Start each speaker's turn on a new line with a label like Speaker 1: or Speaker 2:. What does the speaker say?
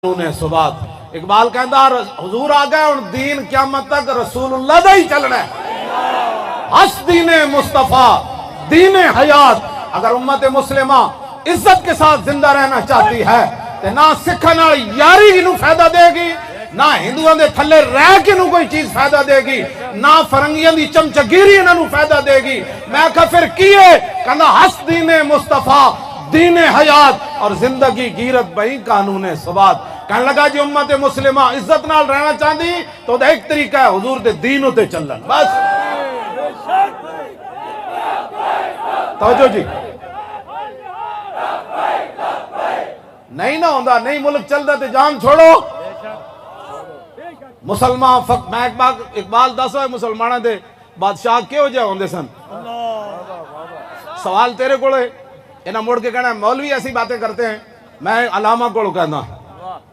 Speaker 1: نے سبات اقبال کہندا حضور آ گئے اور دین قیامت تک رسول اللہ دا ہی چلنا ہے. ہس دین مصطفیٰ دین حیات. اگر امت مسلمہ عزت کے ساتھ زندہ رہنا چاہتی ہے تو نہ سکھاں نال یاری نو فائدہ دے گی، نہ ہندوؤں دے تھلے رہ کے نو کوئی چیز فائدہ دے گی، نہ فرنگیاں دی چمچگیری انہاں نو فائدہ دے گی. میں کہا پھر کیے؟ کہندا ہس دین مصطفیٰ دین حیات اور زندگی گیرت بہی قانون ثبات. کہنے لگا جی امت مسلمہ عزت نال رہنا چاہتی تو ایک طریقہ ہے حضور دے دینوں تے چلن. بس توجہ جی، نہیں نہ ہوندا، نہیں ملک چلدا تے جان چھوڑو. مسلمان میں اقبال دس ہوئے مسلمانہ دے بادشاہ کیوں جائے ہوندے سن. سوال تیرے کو انہاں مڑ کے کہنا ہے مولوی ایسی باتیں کرتے ہیں. میں علامہ کو کہنا